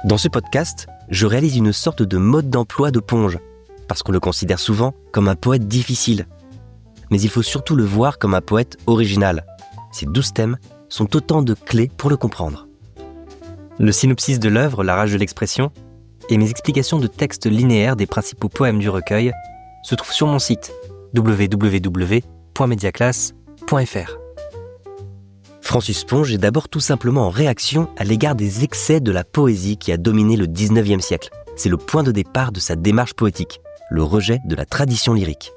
Dans ce podcast, je réalise une sorte de mode d'emploi de Ponge, parce qu'on le considère souvent comme un poète difficile. Mais il faut surtout le voir comme un poète original. Ces 12 thèmes sont autant de clés pour le comprendre. Le synopsis de l'œuvre, La rage de l'expression, et mes explications de textes linéaires des principaux poèmes du recueil se trouvent sur mon site www.mediaclasse.fr. Francis Ponge est d'abord tout simplement en réaction à l'égard des excès de la poésie qui a dominé le 19e siècle. C'est le point de départ de sa démarche poétique, le rejet de la tradition lyrique.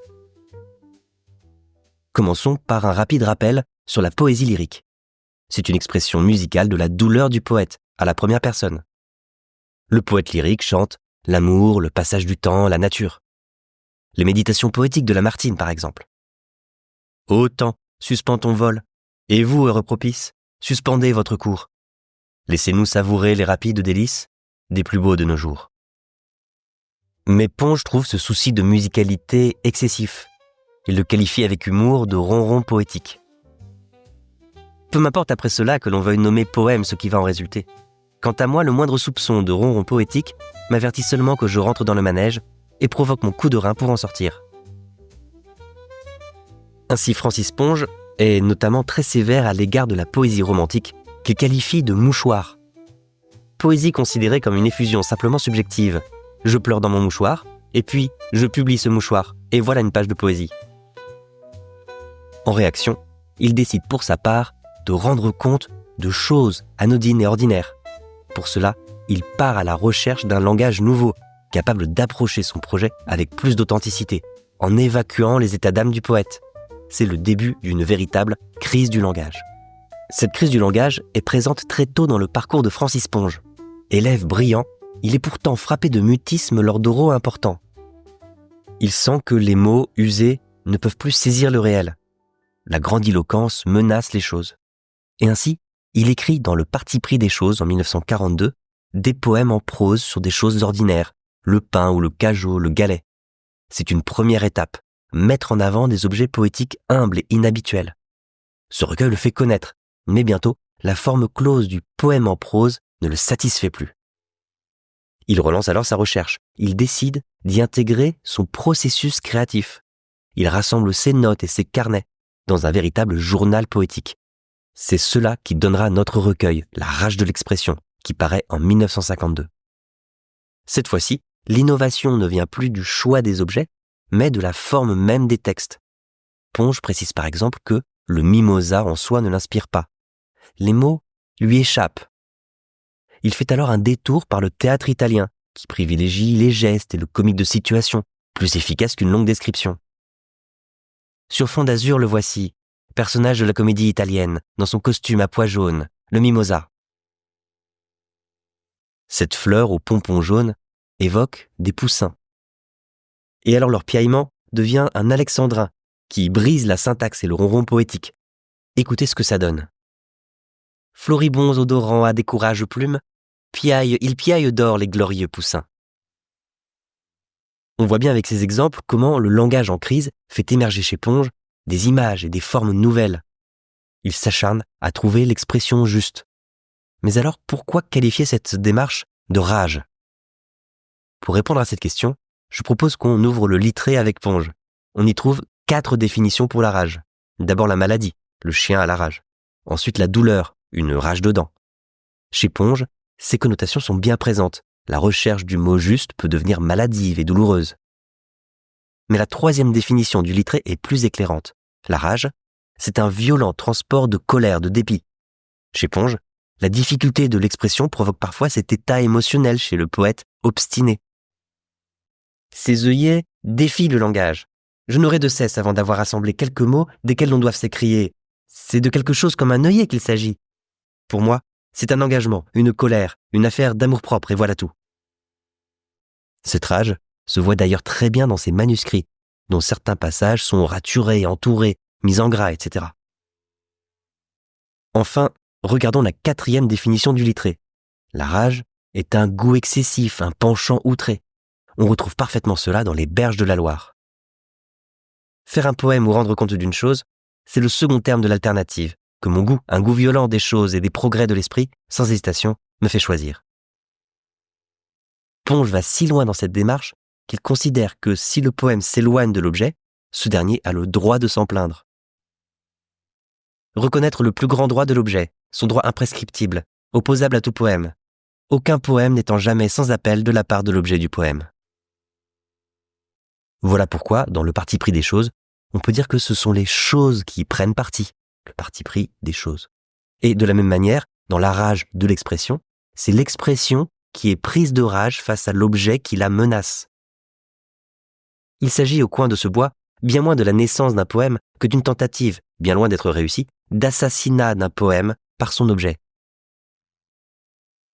Commençons par un rapide rappel sur la poésie lyrique. C'est une expression musicale de la douleur du poète, à la première personne. Le poète lyrique chante l'amour, le passage du temps, la nature. Les méditations poétiques de Lamartine, par exemple. Ô temps, suspends ton vol, et vous, heureux propice, suspendez votre cours. Laissez-nous savourer les rapides délices des plus beaux de nos jours. Mais Ponge trouve ce souci de musicalité excessif. Il le qualifie avec humour de ronron poétique. Peu m'importe après cela que l'on veuille nommer poème ce qui va en résulter. Quant à moi, le moindre soupçon de ronron poétique m'avertit seulement que je rentre dans le manège et provoque mon coup de rein pour en sortir. Ainsi, Francis Ponge est notamment très sévère à l'égard de la poésie romantique qu'il qualifie de mouchoir. Poésie considérée comme une effusion simplement subjective. Je pleure dans mon mouchoir, et puis je publie ce mouchoir, et voilà une page de poésie. En réaction, il décide pour sa part de rendre compte de choses anodines et ordinaires. Pour cela, il part à la recherche d'un langage nouveau, capable d'approcher son projet avec plus d'authenticité, en évacuant les états d'âme du poète. C'est le début d'une véritable crise du langage. Cette crise du langage est présente très tôt dans le parcours de Francis Ponge. Élève brillant, il est pourtant frappé de mutisme lors d'oraux importants. Il sent que les mots usés ne peuvent plus saisir le réel. La grandiloquence menace les choses. Et ainsi, il écrit dans Le Parti pris des choses en 1942 des poèmes en prose sur des choses ordinaires, le pain ou le cajot, le galet. C'est une première étape, mettre en avant des objets poétiques humbles et inhabituels. Ce recueil le fait connaître, mais bientôt, la forme close du poème en prose ne le satisfait plus. Il relance alors sa recherche. Il décide d'y intégrer son processus créatif. Il rassemble ses notes et ses carnets dans un véritable journal poétique. C'est cela qui donnera notre recueil, La rage de l'expression, qui paraît en 1952. Cette fois-ci, l'innovation ne vient plus du choix des objets, mais de la forme même des textes. Ponge précise par exemple que le mimosa en soi ne l'inspire pas. Les mots lui échappent. Il fait alors un détour par le théâtre italien, qui privilégie les gestes et le comique de situation, plus efficace qu'une longue description. Sur fond d'azur, le voici, personnage de la comédie italienne, dans son costume à pois jaunes, le mimosa. Cette fleur aux pompons jaunes évoque des poussins. Et alors leur piaillement devient un alexandrin qui brise la syntaxe et le ronron poétique. Écoutez ce que ça donne. Floribonds odorants à des courages plumes, ils piaillent d'or les glorieux poussins. On voit bien avec ces exemples comment le langage en crise fait émerger chez Ponge des images et des formes nouvelles. Il s'acharne à trouver l'expression juste. Mais alors pourquoi qualifier cette démarche de rage ? Pour répondre à cette question, je propose qu'on ouvre le littré avec Ponge. On y trouve 4 définitions pour la rage. D'abord la maladie, le chien a la rage. Ensuite la douleur, une rage de dents. Chez Ponge, ces connotations sont bien présentes. La recherche du mot juste peut devenir maladive et douloureuse. Mais la 3e définition du littré est plus éclairante. La rage, c'est un violent transport de colère, de dépit. Chez Ponge, la difficulté de l'expression provoque parfois cet état émotionnel chez le poète obstiné. Ces œillets défient le langage. Je n'aurai de cesse avant d'avoir assemblé quelques mots desquels l'on doit s'écrier. C'est de quelque chose comme un œillet qu'il s'agit. Pour moi, c'est un engagement, une colère, une affaire d'amour-propre et voilà tout. Cette rage se voit d'ailleurs très bien dans ses manuscrits, dont certains passages sont raturés, entourés, mis en gras, etc. Enfin, regardons la 4e définition du littré. La rage est un goût excessif, un penchant outré. On retrouve parfaitement cela dans les berges de la Loire. Faire un poème ou rendre compte d'une chose, c'est le second terme de l'alternative, que mon goût, un goût violent des choses et des progrès de l'esprit, sans hésitation, me fait choisir. Ponge va si loin dans cette démarche qu'il considère que si le poème s'éloigne de l'objet, ce dernier a le droit de s'en plaindre. Reconnaître le plus grand droit de l'objet, son droit imprescriptible, opposable à tout poème, aucun poème n'étant jamais sans appel de la part de l'objet du poème. Voilà pourquoi, dans le parti pris des choses, on peut dire que ce sont les choses qui prennent parti, le parti pris des choses. Et de la même manière, dans la rage de l'expression, c'est l'expression qui est prise de rage face à l'objet qui la menace. Il s'agit au coin de ce bois bien moins de la naissance d'un poème que d'une tentative, bien loin d'être réussie, d'assassinat d'un poème par son objet.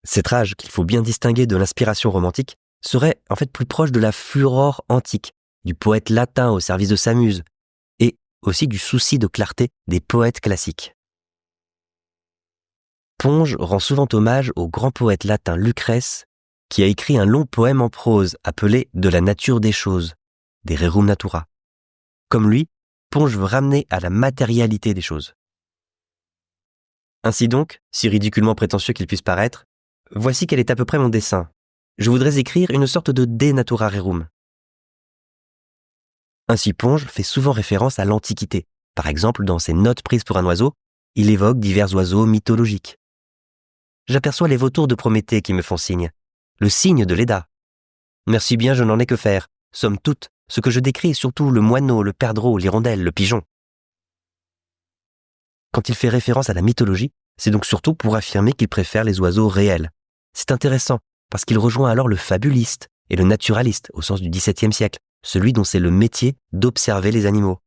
Cette rage, qu'il faut bien distinguer de l'inspiration romantique, serait en fait plus proche de la furore antique, du poète latin au service de sa muse, et aussi du souci de clarté des poètes classiques. Ponge rend souvent hommage au grand poète latin Lucrèce, qui a écrit un long poème en prose appelé « De la nature des choses », des Rerum Natura. Comme lui, Ponge veut ramener à la matérialité des choses. Ainsi donc, si ridiculement prétentieux qu'il puisse paraître, voici quel est à peu près mon dessein. Je voudrais écrire une sorte de De Natura Rerum. Ainsi Ponge fait souvent référence à l'Antiquité. Par exemple, dans ses notes prises pour un oiseau, il évoque divers oiseaux mythologiques. J'aperçois les vautours de Prométhée qui me font signe, le signe de Léda. Merci bien, je n'en ai que faire. Somme toute, ce que je décris est surtout le moineau, le perdreau, l'hirondelle, le pigeon. Quand il fait référence à la mythologie, c'est donc surtout pour affirmer qu'il préfère les oiseaux réels. C'est intéressant, parce qu'il rejoint alors le fabuliste et le naturaliste au sens du XVIIe siècle, celui dont c'est le métier d'observer les animaux.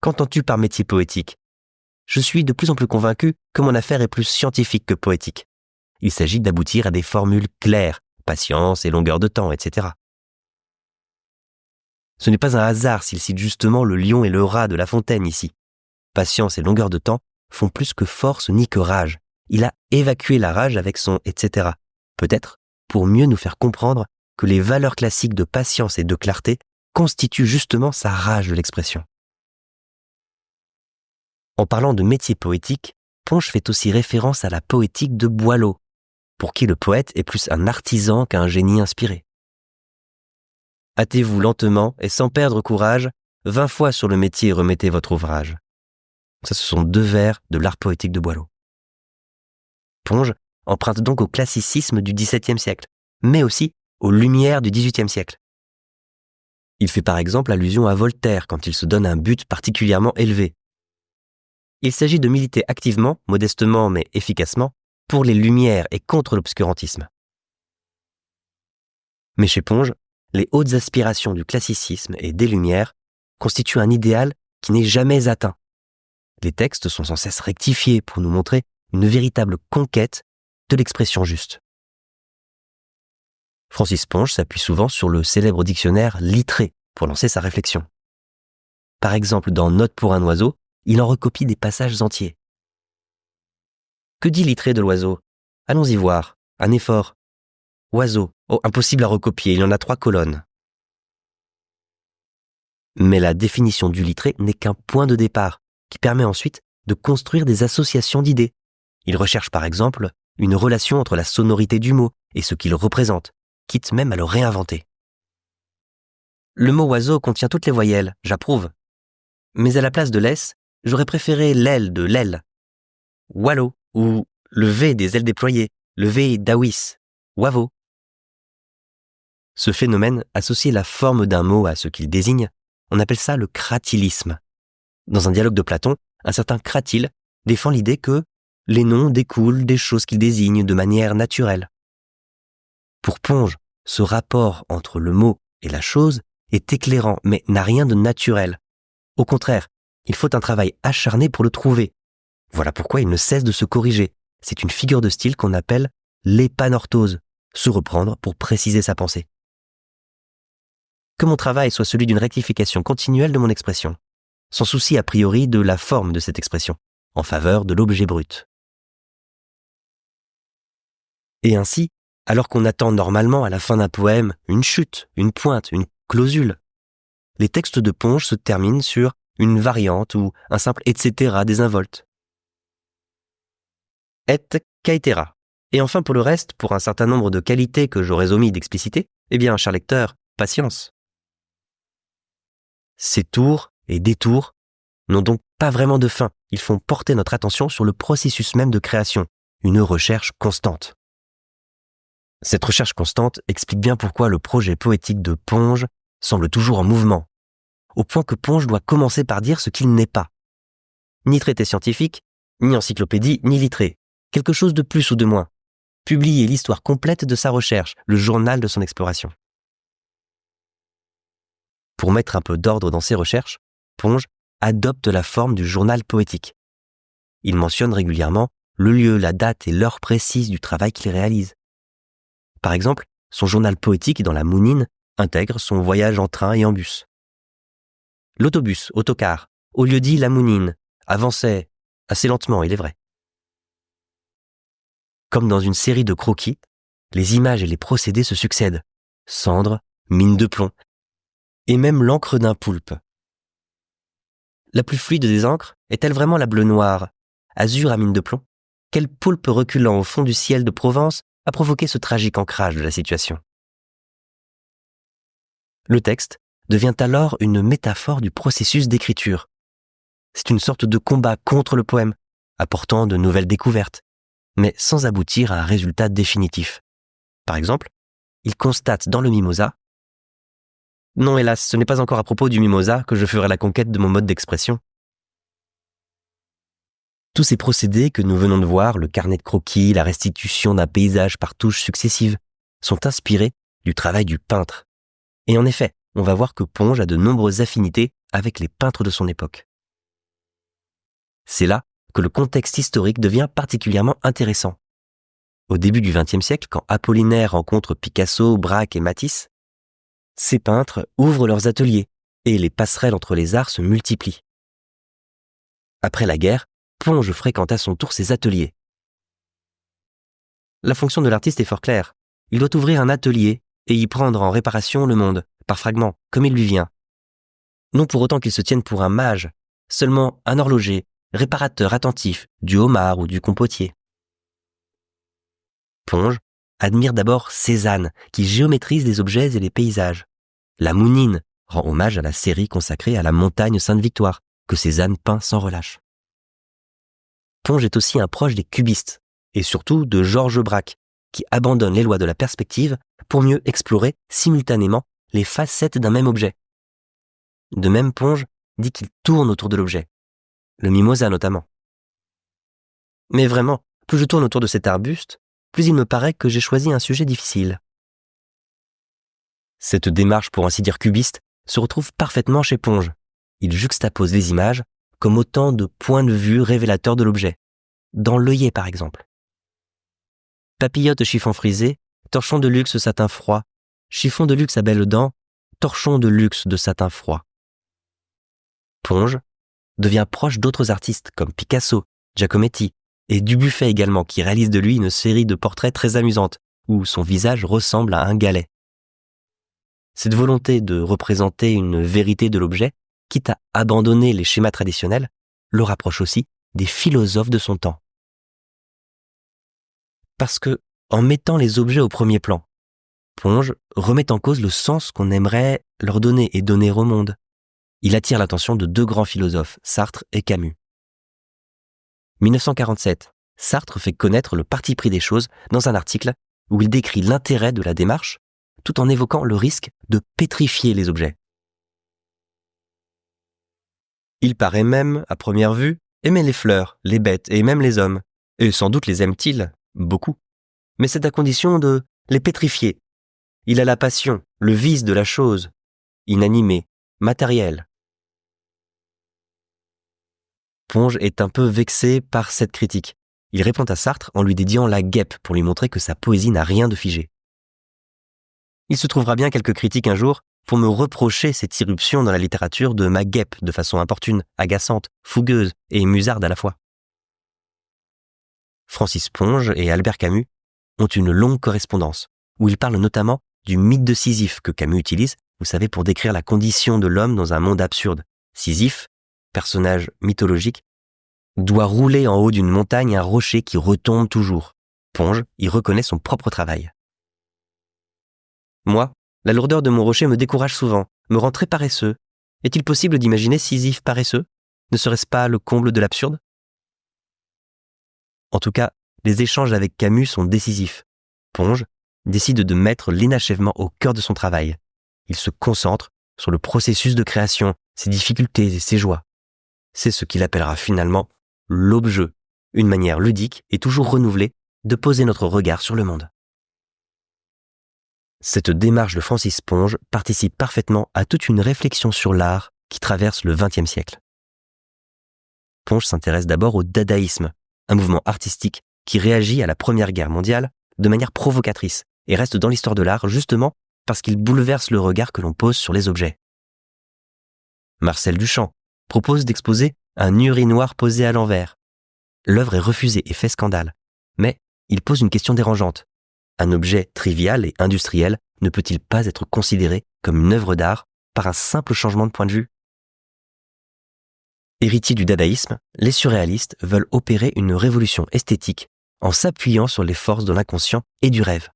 Qu'entends-tu par métier poétique ? Je suis de plus en plus convaincu que mon affaire est plus scientifique que poétique. Il s'agit d'aboutir à des formules claires, patience et longueur de temps, etc. Ce n'est pas un hasard s'il cite justement le lion et le rat de La Fontaine ici. Patience et longueur de temps font plus que force ni que rage. Il a évacué la rage avec son etc. Peut-être pour mieux nous faire comprendre que les valeurs classiques de patience et de clarté constituent justement sa rage de l'expression. En parlant de métier poétique, Ponge fait aussi référence à la poétique de Boileau, pour qui le poète est plus un artisan qu'un génie inspiré. Hâtez-vous lentement et sans perdre courage, 20 fois sur le métier remettez votre ouvrage. Ça, ce sont 2 vers de l'art poétique de Boileau. Ponge emprunte donc au classicisme du XVIIe siècle, mais aussi aux Lumières du XVIIIe siècle. Il fait par exemple allusion à Voltaire quand il se donne un but particulièrement élevé. Il s'agit de militer activement, modestement mais efficacement, pour les Lumières et contre l'obscurantisme. Mais chez Ponge, les hautes aspirations du classicisme et des Lumières constituent un idéal qui n'est jamais atteint. Les textes sont sans cesse rectifiés pour nous montrer une véritable conquête de l'expression juste. Francis Ponge s'appuie souvent sur le célèbre dictionnaire Littré pour lancer sa réflexion. Par exemple, dans Notes pour un oiseau, il en recopie des passages entiers. Que dit Littré de l'oiseau ? Allons-y voir. Un effort. Oiseau. Oh, impossible à recopier, il y en a 3 colonnes. Mais la définition du Littré n'est qu'un point de départ, qui permet ensuite de construire des associations d'idées. Il recherche par exemple une relation entre la sonorité du mot et ce qu'il représente, quitte même à le réinventer. Le mot oiseau contient toutes les voyelles, j'approuve. Mais à la place de l'S, j'aurais préféré l'aile de l'aile. Wallo, ou le V des ailes déployées, le V d'Awis, wavo. Ce phénomène, associer la forme d'un mot à ce qu'il désigne, on appelle ça le cratilisme. Dans un dialogue de Platon, un certain Cratyle défend l'idée que les noms découlent des choses qu'ils désignent de manière naturelle. Pour Ponge, ce rapport entre le mot et la chose est éclairant, mais n'a rien de naturel. Au contraire, il faut un travail acharné pour le trouver. Voilà pourquoi il ne cesse de se corriger. C'est une figure de style qu'on appelle l'épanorthose, se reprendre pour préciser sa pensée. Que mon travail soit celui d'une rectification continuelle de mon expression, sans souci a priori de la forme de cette expression, en faveur de l'objet brut. Et ainsi, alors qu'on attend normalement à la fin d'un poème une chute, une pointe, une clausule, les textes de Ponge se terminent sur une variante ou un simple etc. désinvolte. Et caetera Et enfin pour le reste, pour un certain nombre de qualités que j'aurais omis d'expliciter, eh bien, cher lecteur, patience. Ces tours et détours n'ont donc pas vraiment de fin. Ils font porter notre attention sur le processus même de création, une recherche constante. Cette recherche constante explique bien pourquoi le projet poétique de Ponge semble toujours en mouvement, au point que Ponge doit commencer par dire ce qu'il n'est pas. Ni traité scientifique, ni encyclopédie, ni littré. Quelque chose de plus ou de moins. Publier l'histoire complète de sa recherche, le journal de son exploration. Pour mettre un peu d'ordre dans ses recherches, Ponge adopte la forme du journal poétique. Il mentionne régulièrement le lieu, la date et l'heure précise du travail qu'il réalise. Par exemple, son journal poétique dans la Mounine intègre son voyage en train et en bus. L'autobus, autocar, au lieu dit la Mounine, avançait assez lentement, il est vrai. Comme dans une série de croquis, les images et les procédés se succèdent. Cendre, mine de plomb, et même l'encre d'un poulpe. La plus fluide des encres est-elle vraiment la bleu-noire, azur à mine de plomb? Quel poulpe reculant au fond du ciel de Provence a provoqué ce tragique ancrage de la situation? Le texte devient alors une métaphore du processus d'écriture. C'est une sorte de combat contre le poème, apportant de nouvelles découvertes, mais sans aboutir à un résultat définitif. Par exemple, il constate dans le mimosa « Non, hélas, ce n'est pas encore à propos du mimosa que je ferai la conquête de mon mode d'expression. » Tous ces procédés que nous venons de voir, le carnet de croquis, la restitution d'un paysage par touches successives, sont inspirés du travail du peintre. Et en effet, on va voir que Ponge a de nombreuses affinités avec les peintres de son époque. C'est là que le contexte historique devient particulièrement intéressant. Au début du XXe siècle, quand Apollinaire rencontre Picasso, Braque et Matisse, ces peintres ouvrent leurs ateliers et les passerelles entre les arts se multiplient. Après la guerre, Ponge fréquente à son tour ses ateliers. La fonction de l'artiste est fort claire. Il doit ouvrir un atelier et y prendre en réparation le monde, par fragments, comme il lui vient. Non pour autant qu'il se tienne pour un mage, seulement un horloger, réparateur attentif du homard ou du compotier. Ponge admire d'abord Cézanne, qui géométrise les objets et les paysages. La Mounine rend hommage à la série consacrée à la montagne Sainte-Victoire, que Cézanne peint sans relâche. Ponge est aussi un proche des cubistes, et surtout de Georges Braque, qui abandonne les lois de la perspective pour mieux explorer simultanément les facettes d'un même objet. De même, Ponge dit qu'il tourne autour de l'objet, le mimosa notamment. Mais vraiment, plus je tourne autour de cet arbuste, plus il me paraît que j'ai choisi un sujet difficile. Cette démarche, pour ainsi dire cubiste, se retrouve parfaitement chez Ponge. Il juxtapose les images comme autant de points de vue révélateurs de l'objet. Dans l'œillet, par exemple. Papillote chiffon frisé, torchon de luxe satin froid, chiffon de luxe à belles dents, torchon de luxe de satin froid. Ponge devient proche d'autres artistes comme Picasso, Giacometti et Dubuffet également, qui réalise de lui une série de portraits très amusantes, où son visage ressemble à un galet. Cette volonté de représenter une vérité de l'objet, quitte à abandonner les schémas traditionnels, le rapproche aussi des philosophes de son temps. Parce que, en mettant les objets au premier plan, Ponge remet en cause le sens qu'on aimerait leur donner et donner au monde. Il attire l'attention de deux grands philosophes, Sartre et Camus. 1947, Sartre fait connaître le parti pris des choses dans un article où il décrit l'intérêt de la démarche tout en évoquant le risque de pétrifier les objets. Il paraît même, à première vue, aimer les fleurs, les bêtes et même les hommes. Et sans doute les aime-t-il, beaucoup. Mais c'est à condition de les pétrifier. Il a la passion, le vice de la chose, inanimée, matérielle. Ponge est un peu vexé par cette critique. Il répond à Sartre en lui dédiant la guêpe pour lui montrer que sa poésie n'a rien de figé. Il se trouvera bien quelques critiques un jour pour me reprocher cette irruption dans la littérature de ma guêpe de façon importune, agaçante, fougueuse et musarde à la fois. Francis Ponge et Albert Camus ont une longue correspondance, où ils parlent notamment du mythe de Sisyphe que Camus utilise, vous savez, pour décrire la condition de l'homme dans un monde absurde. Sisyphe, personnage mythologique, doit rouler en haut d'une montagne un rocher qui retombe toujours. Ponge y reconnaît son propre travail. Moi, la lourdeur de mon rocher me décourage souvent, me rend très paresseux. Est-il possible d'imaginer Sisyphe paresseux? Ne serait-ce pas le comble de l'absurde? En tout cas, les échanges avec Camus sont décisifs. Ponge décide de mettre l'inachèvement au cœur de son travail. Il se concentre sur le processus de création, ses difficultés et ses joies. C'est ce qu'il appellera finalement l'aube-jeu, une manière ludique et toujours renouvelée de poser notre regard sur le monde. Cette démarche de Francis Ponge participe parfaitement à toute une réflexion sur l'art qui traverse le XXe siècle. Ponge s'intéresse d'abord au dadaïsme, un mouvement artistique qui réagit à la Première Guerre mondiale de manière provocatrice et reste dans l'histoire de l'art justement parce qu'il bouleverse le regard que l'on pose sur les objets. Marcel Duchamp propose d'exposer un urinoir posé à l'envers. L'œuvre est refusée et fait scandale, mais il pose une question dérangeante. Un objet trivial et industriel ne peut-il pas être considéré comme une œuvre d'art par un simple changement de point de vue? Héritiers du dadaïsme, les surréalistes veulent opérer une révolution esthétique en s'appuyant sur les forces de l'inconscient et du rêve.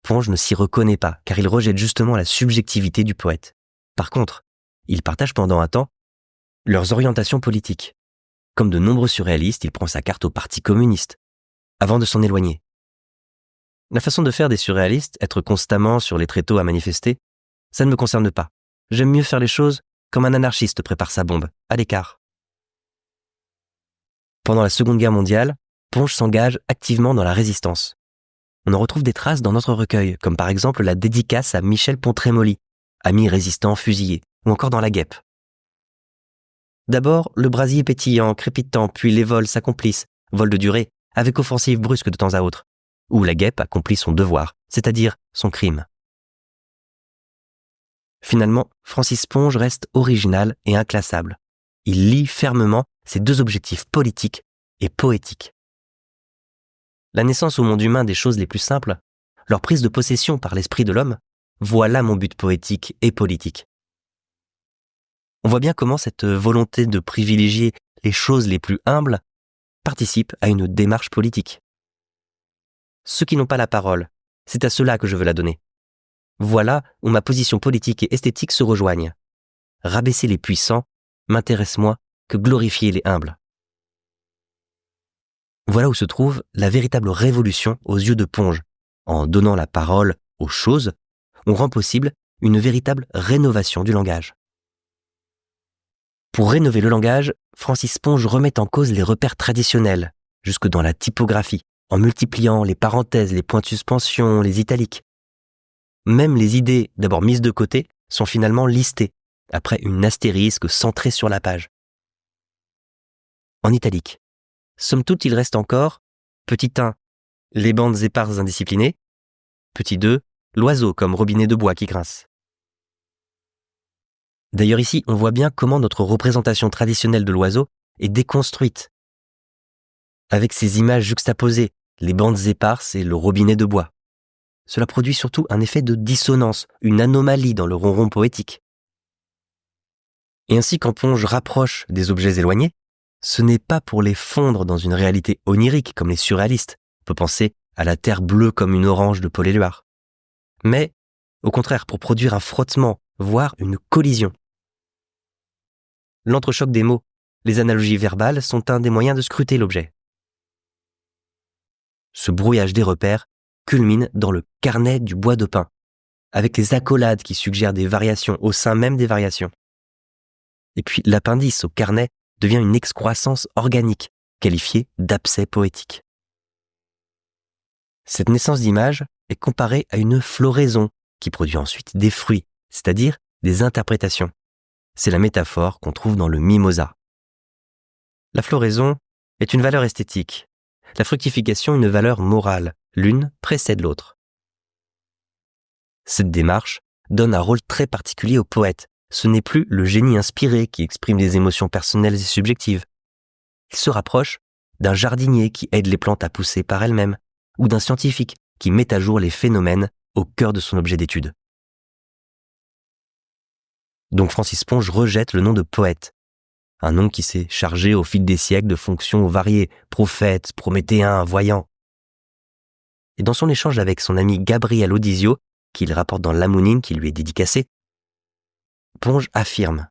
Ponge ne s'y reconnaît pas car il rejette justement la subjectivité du poète. Par contre, il partage pendant un temps leurs orientations politiques. Comme de nombreux surréalistes, il prend sa carte au Parti communiste, avant de s'en éloigner. La façon de faire des surréalistes, être constamment sur les tréteaux à manifester, ça ne me concerne pas. J'aime mieux faire les choses comme un anarchiste prépare sa bombe, à l'écart. Pendant la Seconde Guerre mondiale, Ponge s'engage activement dans la résistance. On en retrouve des traces dans notre recueil, comme par exemple la dédicace à Michel Pontremoli, ami résistant fusillé, ou encore dans La Guêpe. D'abord, le brasier pétillant, crépitant, puis les vols s'accomplissent, vols de durée, avec offensive brusque de temps à autre, où la guêpe accomplit son devoir, c'est-à-dire son crime. Finalement, Francis Ponge reste original et inclassable. Il lie fermement ses deux objectifs politiques et poétiques. La naissance au monde humain des choses les plus simples, leur prise de possession par l'esprit de l'homme, voilà mon but poétique et politique. On voit bien comment cette volonté de privilégier les choses les plus humbles participe à une démarche politique. Ceux qui n'ont pas la parole, c'est à ceux-là que je veux la donner. Voilà où ma position politique et esthétique se rejoignent. Rabaisser les puissants m'intéresse moins que glorifier les humbles. Voilà où se trouve la véritable révolution aux yeux de Ponge. En donnant la parole aux choses, on rend possible une véritable rénovation du langage. Pour rénover le langage, Francis Ponge remet en cause les repères traditionnels, jusque dans la typographie, en multipliant les parenthèses, les points de suspension, les italiques. Même les idées d'abord mises de côté sont finalement listées, après une astérisque centrée sur la page. En italique, somme toute, il reste encore petit 1, les bandes éparses indisciplinées, petit 2, l'oiseau comme robinet de bois qui grince. D'ailleurs ici, on voit bien comment notre représentation traditionnelle de l'oiseau est déconstruite. Avec ces images juxtaposées, les bandes éparses et le robinet de bois. Cela produit surtout un effet de dissonance, une anomalie dans le ronron poétique. Et ainsi, quand Ponge rapproche des objets éloignés, ce n'est pas pour les fondre dans une réalité onirique comme les surréalistes. On peut penser à la terre bleue comme une orange de Paul Éluard. Mais, au contraire, pour produire un frottement, voire une collision. L'entrechoc des mots, les analogies verbales sont un des moyens de scruter l'objet. Ce brouillage des repères culmine dans le carnet du bois de pin, avec les accolades qui suggèrent des variations au sein même des variations. Et puis l'appendice au carnet devient une excroissance organique, qualifiée d'abcès poétique. Cette naissance d'image est comparée à une floraison qui produit ensuite des fruits, c'est-à-dire des interprétations. C'est la métaphore qu'on trouve dans le mimosa. La floraison est une valeur esthétique, la fructification une valeur morale, l'une précède l'autre. Cette démarche donne un rôle très particulier au poète. Ce n'est plus le génie inspiré qui exprime des émotions personnelles et subjectives. Il se rapproche d'un jardinier qui aide les plantes à pousser par elles-mêmes, ou d'un scientifique qui met à jour les phénomènes au cœur de son objet d'étude. Donc Francis Ponge rejette le nom de poète, un nom qui s'est chargé au fil des siècles de fonctions variées, prophète, prométhéen, voyant. Et dans son échange avec son ami Gabriel Audisio, qu'il rapporte dans l'Amounine qui lui est dédicacé, Ponge affirme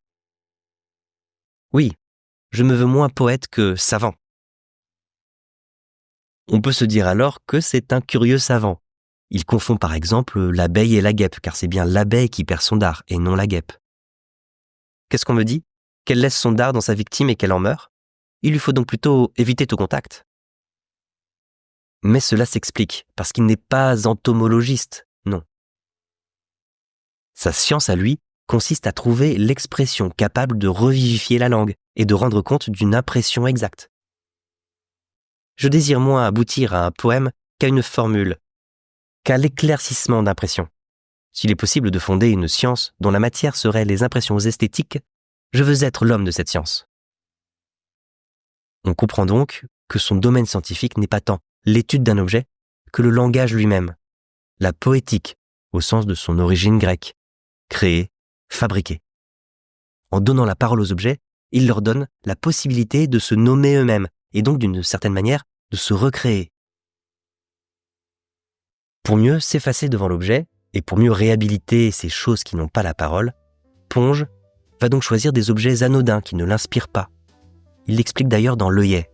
« Oui, je me veux moins poète que savant. » On peut se dire alors que c'est un curieux savant. Il confond par exemple l'abeille et la guêpe, car c'est bien l'abeille qui perd son dard et non la guêpe. Qu'est-ce qu'on me dit? Qu'elle laisse son dard dans sa victime et qu'elle en meurt? Il lui faut donc plutôt éviter tout contact. Mais cela s'explique, parce qu'il n'est pas entomologiste, non. Sa science à lui consiste à trouver l'expression capable de revivifier la langue et de rendre compte d'une impression exacte. Je désire moins aboutir à un poème qu'à une formule, qu'à l'éclaircissement d'impressions. S'il est possible de fonder une science dont la matière serait les impressions esthétiques, je veux être l'homme de cette science. On comprend donc que son domaine scientifique n'est pas tant l'étude d'un objet que le langage lui-même, la poétique au sens de son origine grecque, créer, fabriquer. En donnant la parole aux objets, il leur donne la possibilité de se nommer eux-mêmes et donc d'une certaine manière de se recréer. Pour mieux s'effacer devant l'objet et pour mieux réhabiliter ces choses qui n'ont pas la parole, Ponge va donc choisir des objets anodins qui ne l'inspirent pas. Il l'explique d'ailleurs dans l'œillet.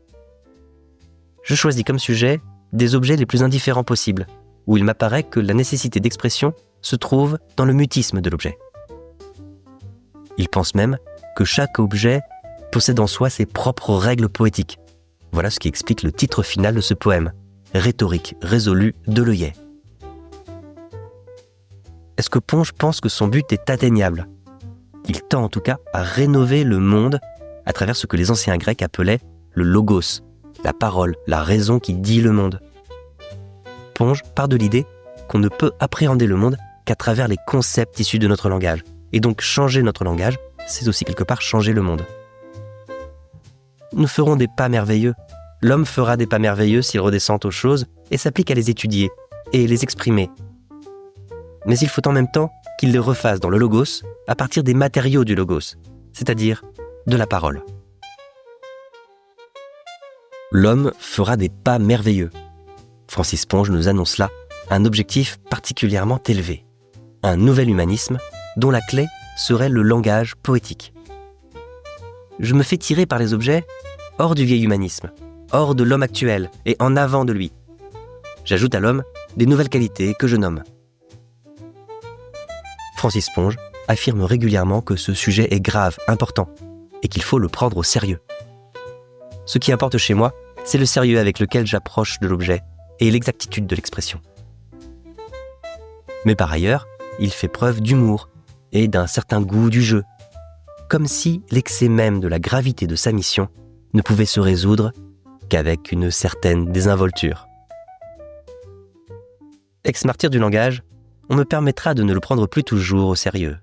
Je choisis comme sujet des objets les plus indifférents possibles, où il m'apparaît que la nécessité d'expression se trouve dans le mutisme de l'objet. Il pense même que chaque objet possède en soi ses propres règles poétiques. Voilà ce qui explique le titre final de ce poème, Rhétorique résolue de l'œillet. Est-ce que Ponge pense que son but est atteignable? Il tend en tout cas à rénover le monde à travers ce que les anciens Grecs appelaient le logos, la parole, la raison qui dit le monde. Ponge part de l'idée qu'on ne peut appréhender le monde qu'à travers les concepts issus de notre langage. Et donc changer notre langage, c'est aussi quelque part changer le monde. Nous ferons des pas merveilleux. L'homme fera des pas merveilleux s'il redescend aux choses et s'applique à les étudier et les exprimer. Mais il faut en même temps qu'il les refasse dans le logos à partir des matériaux du logos, c'est-à-dire de la parole. L'homme fera des pas merveilleux. Francis Ponge nous annonce là un objectif particulièrement élevé, un nouvel humanisme dont la clé serait le langage poétique. Je me fais tirer par les objets hors du vieil humanisme, hors de l'homme actuel et en avant de lui. J'ajoute à l'homme des nouvelles qualités que je nomme. Francis Ponge affirme régulièrement que ce sujet est grave, important, et qu'il faut le prendre au sérieux. Ce qui importe chez moi, c'est le sérieux avec lequel j'approche de l'objet et l'exactitude de l'expression. Mais par ailleurs, il fait preuve d'humour et d'un certain goût du jeu, comme si l'excès même de la gravité de sa mission ne pouvait se résoudre qu'avec une certaine désinvolture. Ex-martyr du langage, on me permettra de ne le prendre plus toujours au sérieux.